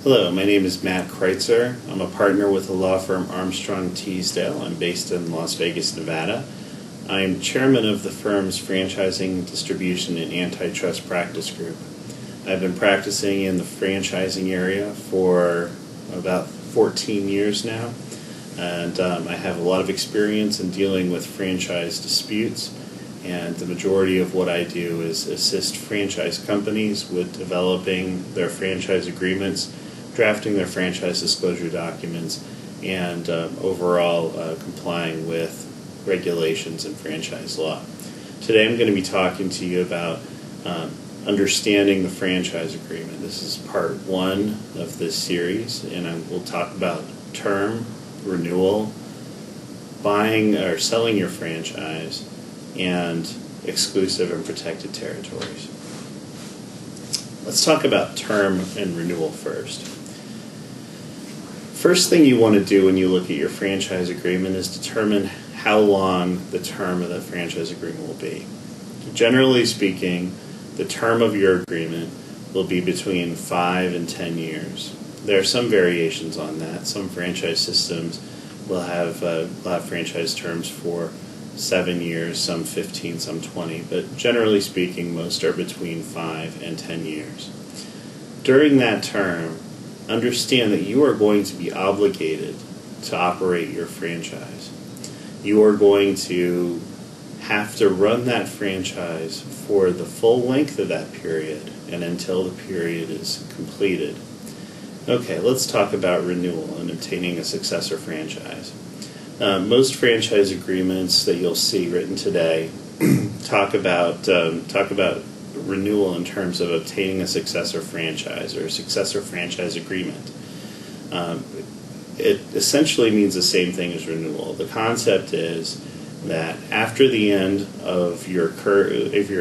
Hello, my name is Matt Kreutzer. I'm a partner with the law firm Armstrong, Teasdale. I'm based in Las Vegas, Nevada. I'm chairman of the firm's franchising, distribution, and antitrust practice group. I've been practicing in the franchising area for about 14 years now, and I have a lot of experience in dealing with franchise disputes, and the majority of what I do is assist franchise companies with developing their franchise agreements, drafting their franchise disclosure documents, and overall complying with regulations and franchise law. Today I'm going to be talking to you about understanding the franchise agreement. This is part one of this series, and we'll talk about term, renewal, buying or selling your franchise, and exclusive and protected territories. Let's talk about term and renewal first. First thing you want to do when you look at your franchise agreement is determine how long the term of the franchise agreement will be. Generally speaking, the term of your agreement will be between 5 and 10 years. There are some variations on that. Some franchise systems will have franchise terms for 7 years, some 15, some 20, but generally speaking, most are between 5 and 10 years. During that term, understand that you are going to be obligated to operate your franchise. You are going to have to run that franchise for the full length of that period and until the period is completed. Okay, let's talk about renewal and obtaining a successor franchise. Most franchise agreements that you'll see written today talk about renewal in terms of obtaining a successor franchise or a successor franchise agreement. It essentially means the same thing as renewal. The concept is that after the end of your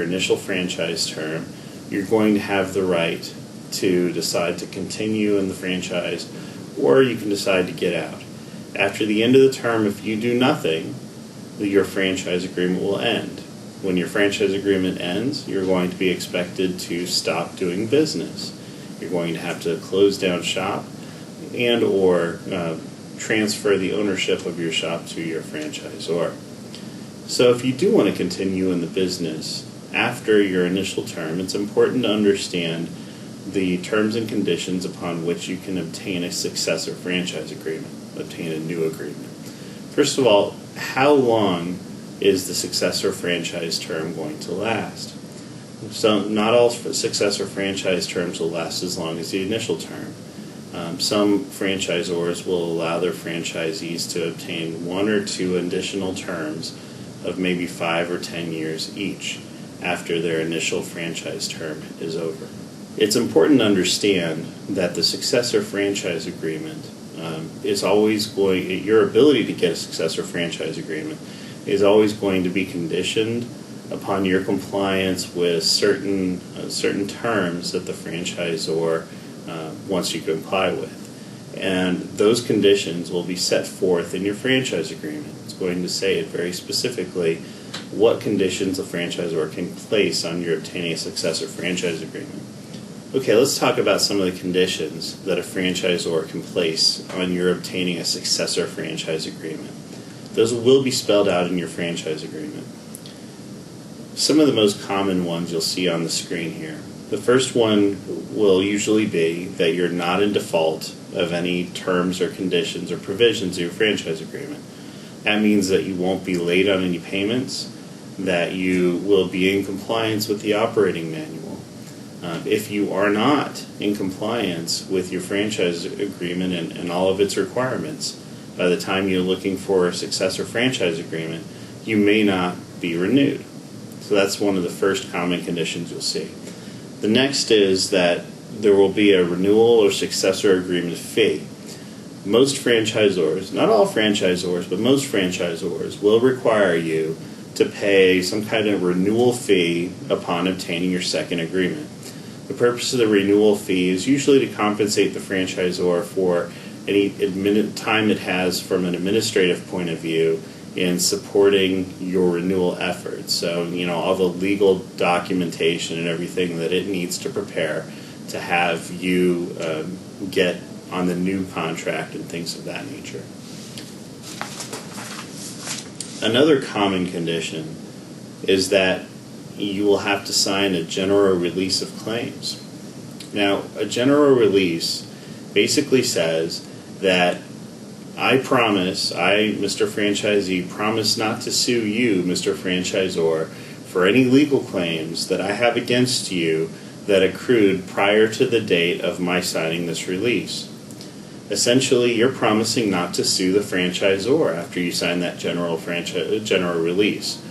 initial franchise term, you're going to have the right to decide to continue in the franchise, or you can decide to get out. After the end of the term, if you do nothing, your franchise agreement will end. When your franchise agreement ends, you're going to be expected to stop doing business. You're going to have to close down shop and or transfer the ownership of your shop to your franchisor. So if you do want to continue in the business after your initial term, it's important to understand the terms and conditions upon which you can obtain a successor franchise agreement, obtain a new agreement. First of all, how long is the successor franchise term going to last? So not all successor franchise terms will last as long as the initial term. Some franchisors will allow their franchisees to obtain 1 or 2 additional terms of maybe 5 or 10 years each after their initial franchise term is over. It's important to understand that the successor franchise agreement is always your ability to get a successor franchise agreement is always going to be conditioned upon your compliance with certain terms that the franchisor wants you to comply with. And those conditions will be set forth in your franchise agreement. It's going to say it very specifically what conditions the franchisor can place on your obtaining a successor franchise agreement. Okay, let's talk about some of the conditions that a franchisor can place on your obtaining a successor franchise agreement. Those will be spelled out in your franchise agreement. Some of the most common ones you'll see on the screen here. The first one will usually be that you're not in default of any terms or conditions or provisions of your franchise agreement. That means that you won't be late on any payments, that you will be in compliance with the operating manual. If you are not in compliance with your franchise agreement and all of its requirements, by the time you're looking for a successor franchise agreement, you may not be renewed. So that's one of the first common conditions you'll see. The next is that there will be a renewal or successor agreement fee. Most franchisors, not all franchisors, but most franchisors will require you to pay some kind of renewal fee upon obtaining your second agreement. The purpose of the renewal fee is usually to compensate the franchisor for any time it has from an administrative point of view in supporting your renewal efforts. So, all the legal documentation and everything that it needs to prepare to have you get on the new contract and things of that nature. Another common condition is that you will have to sign a general release of claims. Now, a general release basically says that I, Mr. Franchisee, promise not to sue you, Mr. Franchisor, for any legal claims that I have against you that accrued prior to the date of my signing this release. Essentially, you're promising not to sue the franchisor after you sign that general release.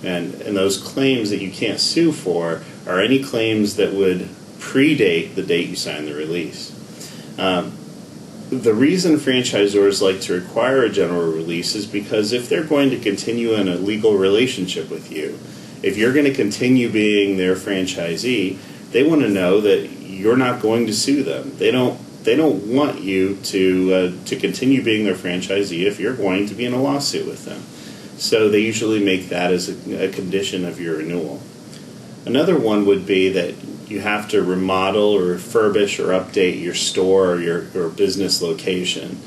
And those claims that you can't sue for are any claims that would predate the date you sign the release. The reason franchisors like to require a general release is because if they're going to continue in a legal relationship with you, if you're going to continue being their franchisee, they want to know that you're not going to sue them. They don't want you to continue being their franchisee if you're going to be in a lawsuit with them. So they usually make that as a condition of your renewal. Another one would be that you have to remodel or refurbish or update your store or your business location.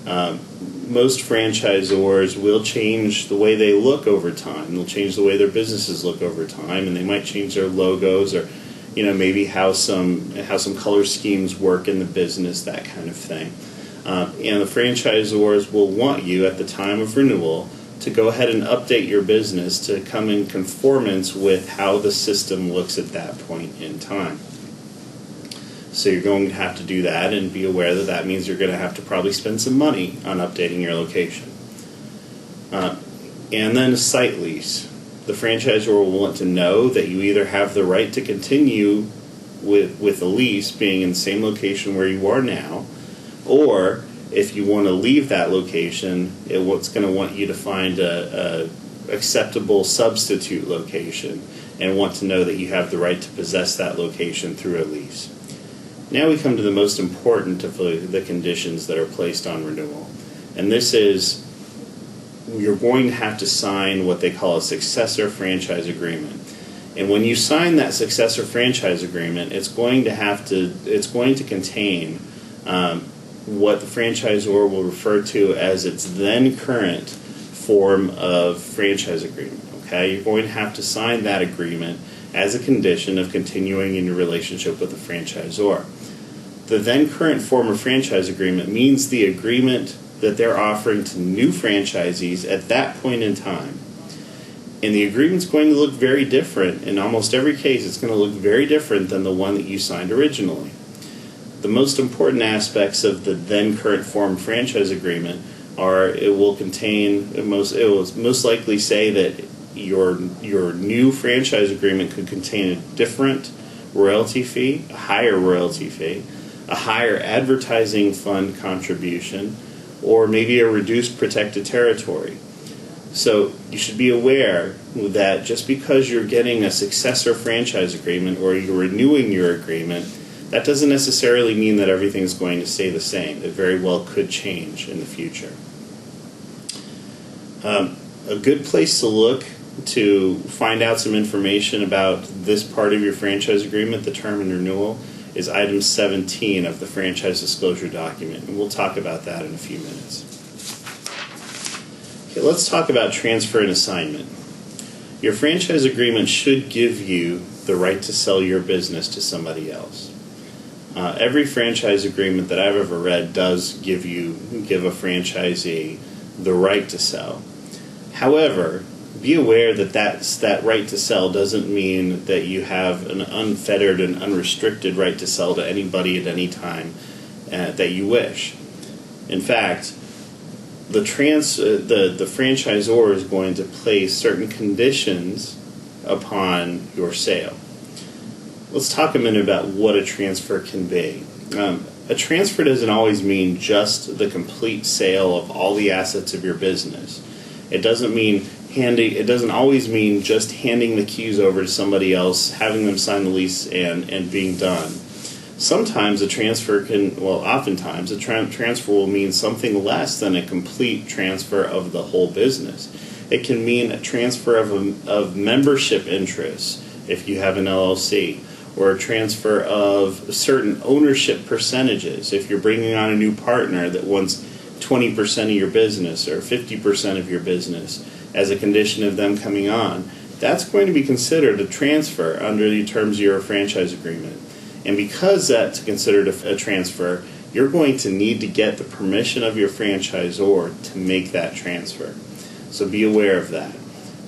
Most franchisors will change the way they look over time. They'll change the way their businesses look over time, and they might change their logos or maybe how some color schemes work in the business, that kind of thing. And the franchisors will want you at the time of renewal to go ahead and update your business to come in conformance with how the system looks at that point in time. So you're going to have to do that and be aware that that means you're going to have to probably spend some money on updating your location. And then a site lease. The franchisor will want to know that you either have the right to continue with a lease being in the same location where you are now, or if you want to leave that location, it's going to want you to find a acceptable substitute location and want to know that you have the right to possess that location through a lease. Now we come to the most important of the conditions that are placed on renewal, and this is you're going to have to sign what they call a successor franchise agreement. And when you sign that successor franchise agreement, it's going to contain what the franchisor will refer to as its then current form of franchise agreement. Okay, you're going to have to sign that agreement as a condition of continuing in your relationship with the franchisor. The then current form of franchise agreement means the agreement that they're offering to new franchisees at that point in time. And the agreement's going to look very different. In almost every case, it's going to look very different than the one that you signed originally. The most important aspects of the then current form franchise agreement are it will most likely say that your new franchise agreement could contain a different royalty fee, a higher royalty fee, a higher advertising fund contribution, or maybe a reduced protected territory. So you should be aware that just because you're getting a successor franchise agreement or you're renewing your agreement, that doesn't necessarily mean that everything's going to stay the same. It very well could change in the future. A good place to look to find out some information about this part of your franchise agreement, the term and renewal, is item 17 of the franchise disclosure document, and we'll talk about that in a few minutes. Okay, let's talk about transfer and assignment. Your franchise agreement should give you the right to sell your business to somebody else. Every franchise agreement that I've ever read does give a franchisee the right to sell. However, be aware that that right to sell doesn't mean that you have an unfettered and unrestricted right to sell to anybody at any time that you wish. In fact, the franchisor is going to place certain conditions upon your sale. Let's talk a minute about what a transfer can be. A transfer doesn't always mean just the complete sale of all the assets of your business. It doesn't always mean just handing the keys over to somebody else, having them sign the lease, and being done. Oftentimes a transfer will mean something less than a complete transfer of the whole business. It can mean a transfer of membership interests if you have an LLC, or a transfer of certain ownership percentages. If you're bringing on a new partner that wants 20% of your business or 50% of your business as a condition of them coming on, that's going to be considered a transfer under the terms of your franchise agreement. And because that's considered a transfer, you're going to need to get the permission of your franchisor to make that transfer. So be aware of that.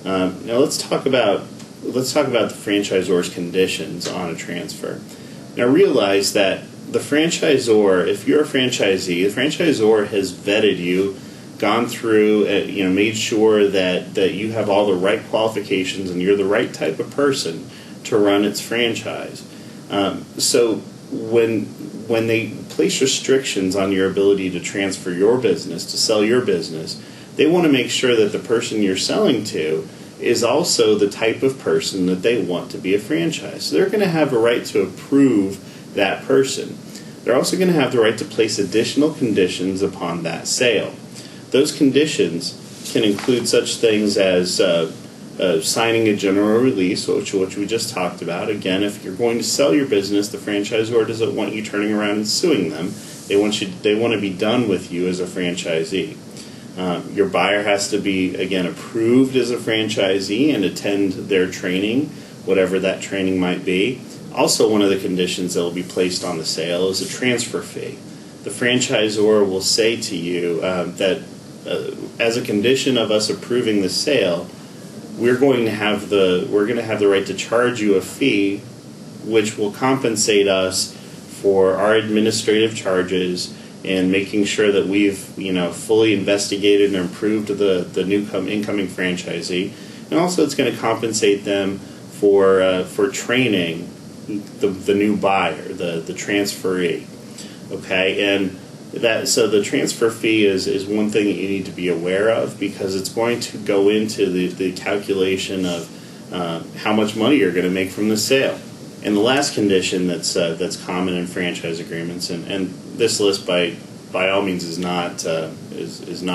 Now let's talk about the franchisor's conditions on a transfer. Now realize that the franchisor, if you're a franchisee, the franchisor has vetted you, gone through, made sure that you have all the right qualifications and you're the right type of person to run its franchise. So when they place restrictions on your ability to transfer your business, to sell your business, they want to make sure that the person you're selling to is also the type of person that they want to be a franchise. So they're going to have a right to approve that person. They're also going to have the right to place additional conditions upon that sale. Those conditions can include such things as signing a general release, which we just talked about. Again, if you're going to sell your business, the franchisor doesn't want you turning around and suing them. They want to be done with you as a franchisee. Your buyer has to be, again, approved as a franchisee and attend their training, whatever that training might be. Also, one of the conditions that will be placed on the sale is a transfer fee. The franchisor will say to you that as a condition of us approving the sale, we're going to have the right to charge you a fee, which will compensate us for our administrative charges and making sure that we've fully investigated and approved the new incoming franchisee, and also it's going to compensate them for training the new buyer, the transferee. Okay, and so the transfer fee is one thing that you need to be aware of, because it's going to go into the calculation of how much money you're going to make from the sale. And the last condition that's common in franchise agreements, and this list by all means is not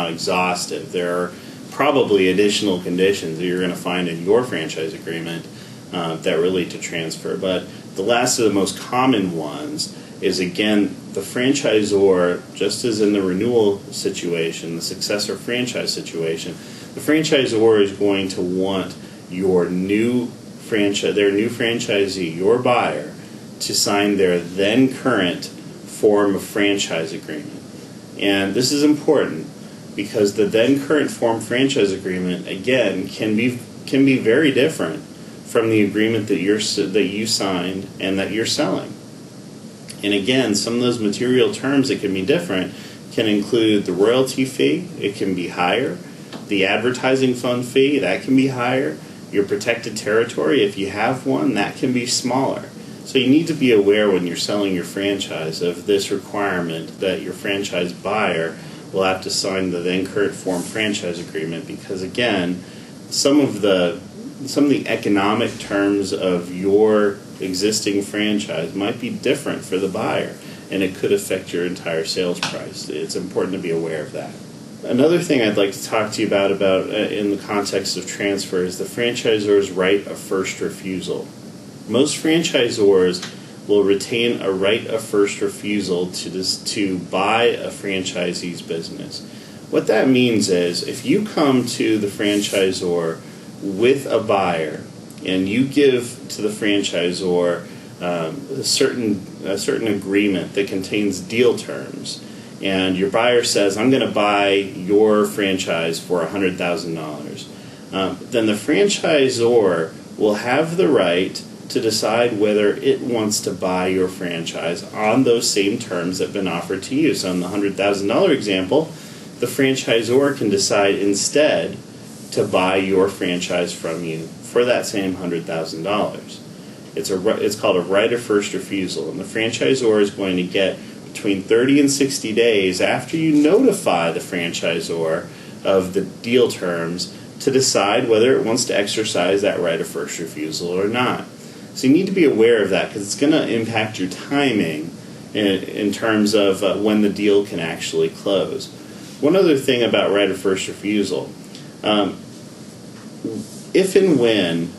exhaustive. There are probably additional conditions that you're going to find in your franchise agreement that relate to transfer. But the last of the most common ones is, again, the franchisor, just as in the renewal situation, the successor franchise situation, the franchisor is going to want their new franchisee, your buyer, to sign their then current form of franchise agreement. And this is important because the then current form franchise agreement, again, can be very different from the agreement that you signed and that you're selling. And again, some of those material terms that can be different can include the royalty fee, it can be higher, the advertising fund fee, that can be higher, your protected territory, if you have one, that can be smaller. So you need to be aware when you're selling your franchise of this requirement that your franchise buyer will have to sign the then current form franchise agreement, because again, some of the economic terms of your existing franchise might be different for the buyer, and it could affect your entire sales price. It's important to be aware of that. Another thing I'd like to talk to you about in the context of transfer is the franchisor's right of first refusal. Most franchisors will retain a right of first refusal to buy a franchisee's business. What that means is, if you come to the franchisor with a buyer and you give to the franchisor a certain agreement that contains deal terms, and your buyer says, I'm going to buy your franchise for $100,000, then the franchisor will have the right to decide whether it wants to buy your franchise on those same terms that have been offered to you. So in the $100,000 example, the franchisor can decide instead to buy your franchise from you for that same $100,000. It's called a right of first refusal, and the franchisor is going to get between 30 and 60 days after you notify the franchisor of the deal terms to decide whether it wants to exercise that right of first refusal or not. So you need to be aware of that, because it's going to impact your timing in terms of when the deal can actually close. One other thing about right of first refusal, if and when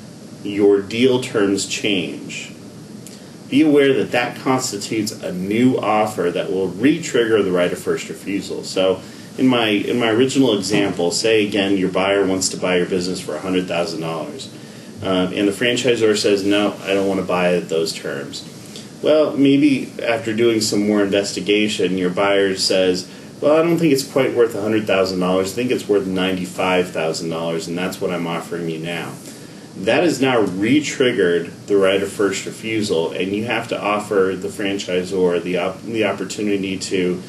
your deal terms change, be aware that that constitutes a new offer that will re-trigger the right of first refusal. So in my original example, say again your buyer wants to buy your business for $100,000, and the franchisor says, no, I don't want to buy at those terms. Well, maybe after doing some more investigation, your buyer says, well, I don't think it's quite worth $100,000. I think it's worth $95,000, and that's what I'm offering you now. That has now re-triggered the right of first refusal, and you have to offer the franchisor the opportunity to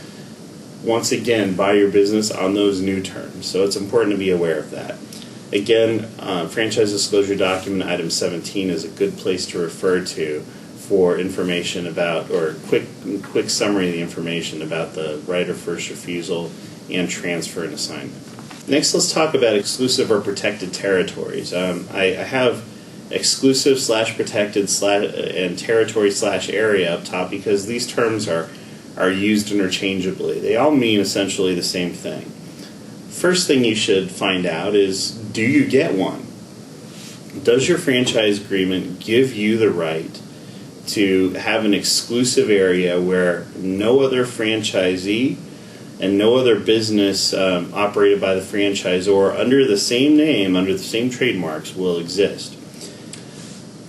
once again buy your business on those new terms. So it's important to be aware of that. Again, franchise disclosure document item 17 is a good place to refer to for information about, or quick summary of the information about the right of first refusal and transfer and assignment. Next, let's talk about exclusive or protected territories. I have exclusive / protected and territory / area up top because these terms are used interchangeably. They all mean essentially the same thing. First thing you should find out is, do you get one? Does your franchise agreement give you the right to have an exclusive area where no other franchisee and no other business operated by the franchisor under the same name, under the same trademarks, will exist?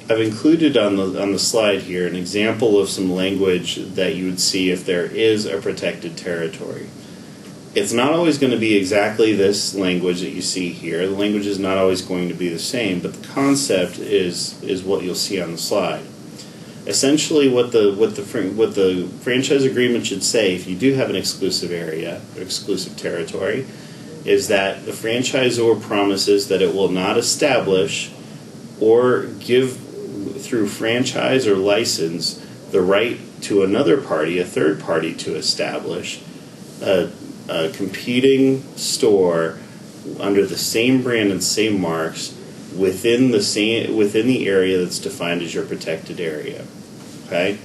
I've included on the slide here an example of some language that you would see if there is a protected territory. It's not always going to be exactly this language that you see here. The language is not always going to be the same, but the concept is what you'll see on the slide. Essentially, what the franchise agreement should say, if you do have an exclusive area, or exclusive territory, is that the franchisor promises that it will not establish or give through franchise or license the right to another party, a third party, to establish a competing store under the same brand and same marks within the area that's defined as your protected area. Okay?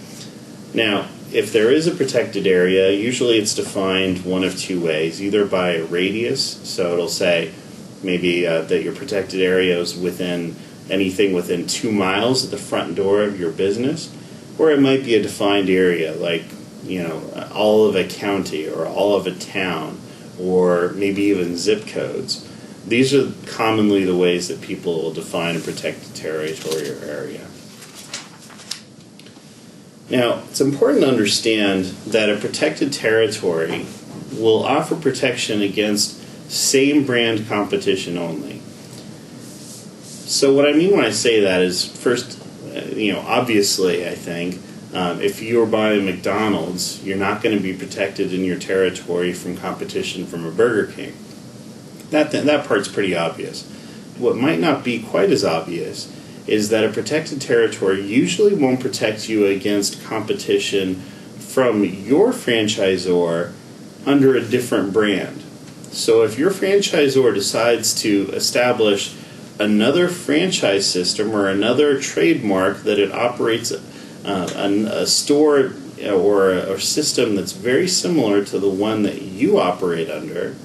Now, if there is a protected area, usually it's defined one of two ways, either by a radius, so it'll say maybe that your protected area is within anything within 2 miles of the front door of your business, or it might be a defined area like, all of a county or all of a town, or maybe even zip codes. These are commonly the ways that people will define a protected territory or area. Now, it's important to understand that a protected territory will offer protection against same brand competition only. So what I mean when I say that is, first, obviously, I think, if you're buying McDonald's, you're not going to be protected in your territory from competition from a Burger King. That part's pretty obvious. What might not be quite as obvious is that a protected territory usually won't protect you against competition from your franchisor under a different brand. So if your franchisor decides to establish another franchise system or another trademark that it operates a store or a system that's very similar to the one that you operate under,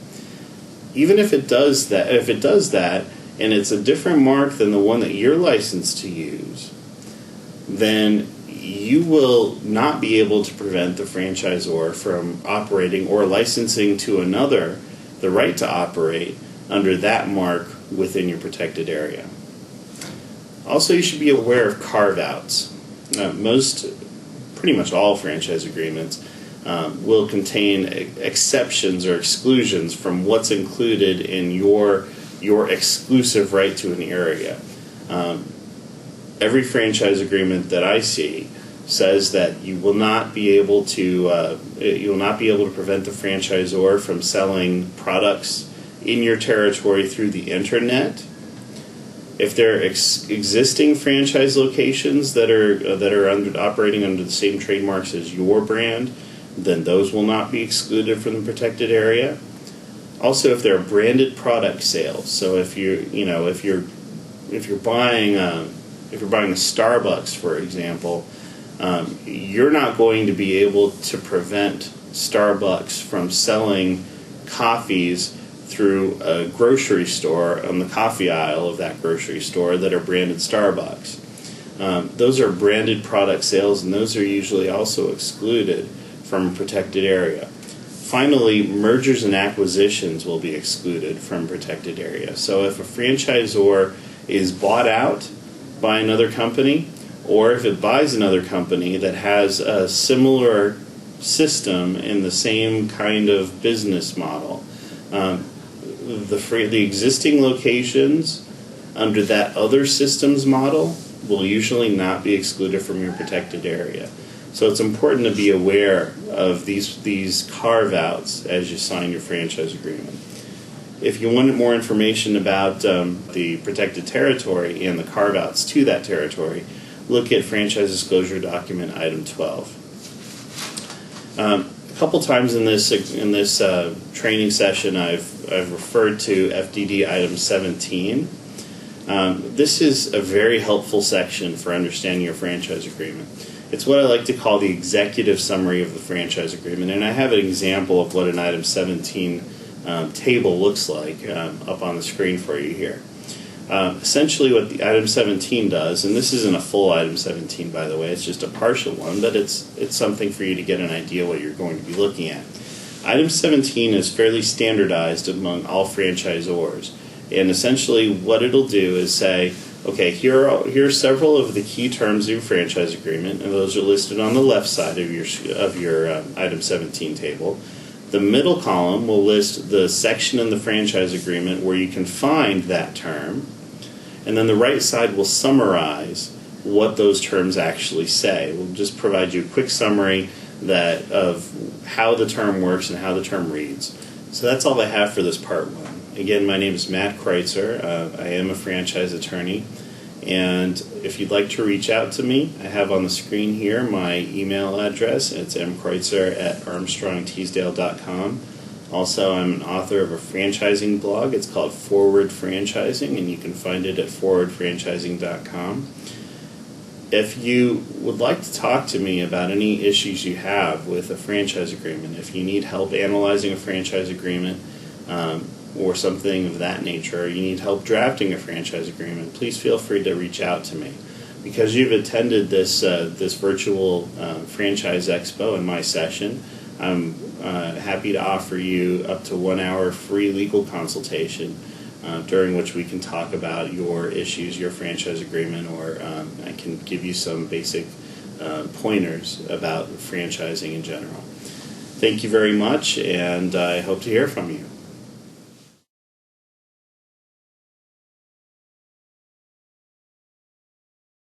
even if it does that, and it's a different mark than the one that you're licensed to use, then you will not be able to prevent the franchisor from operating or licensing to another the right to operate under that mark within your protected area. Also, you should be aware of carve-outs. Pretty much all franchise agreements will contain exceptions or exclusions from what's included in your exclusive right to an area. Every franchise agreement that I see says that you will not be able to prevent the franchisor from selling products in your territory through the internet. If there are existing franchise locations that are operating under the same trademarks as your brand, then those will not be excluded from the protected area. Also, if there are branded product sales, so if you're buying a Starbucks, for example, you're not going to be able to prevent Starbucks from selling coffees through a grocery store on the coffee aisle of that grocery store that are branded Starbucks. Those are branded product sales, and those are usually also excluded from a protected area. Finally, mergers and acquisitions will be excluded from protected area. So if a franchisor is bought out by another company, or if it buys another company that has a similar system in the same kind of business model, the existing locations under that other systems model will usually not be excluded from your protected area. So it's important to be aware of these carve-outs as you sign your franchise agreement. If you wanted more information about the protected territory and the carve-outs to that territory, look at Franchise Disclosure Document Item 12. A couple times in this training session, I've referred to FDD Item 17. This is a very helpful section for understanding your franchise agreement. It's what I like to call the executive summary of the franchise agreement, and I have an example of what an Item 17 table looks like up on the screen for you here. Essentially what the Item 17 does, and this isn't a full Item 17 by the way, it's just a partial one, but it's something for you to get an idea what you're going to be looking at. Item 17 is fairly standardized among all franchisors, and essentially what it'll do is say, okay, here are several of the key terms of your franchise agreement, and those are listed on the left side of your Item 17 table. The middle column will list the section in the franchise agreement where you can find that term, and then the right side will summarize what those terms actually say. We'll just provide you a quick summary of how the term works and how the term reads. So that's all I have for this part one. Again, my name is Matt Kreutzer. I am a franchise attorney, and if you'd like to reach out to me, I have on the screen here my email address. It's mkreutzer@armstrongteasdale.com. Also, I'm an author of a franchising blog. It's called Forward Franchising, and you can find it at forwardfranchising.com. If you would like to talk to me about any issues you have with a franchise agreement, if you need help analyzing a franchise agreement, or something of that nature, or you need help drafting a franchise agreement, please feel free to reach out to me. Because you've attended this virtual franchise expo in my session, I'm happy to offer you up to 1 hour free legal consultation during which we can talk about your issues, your franchise agreement, or I can give you some basic pointers about franchising in general. Thank you very much, and I hope to hear from you.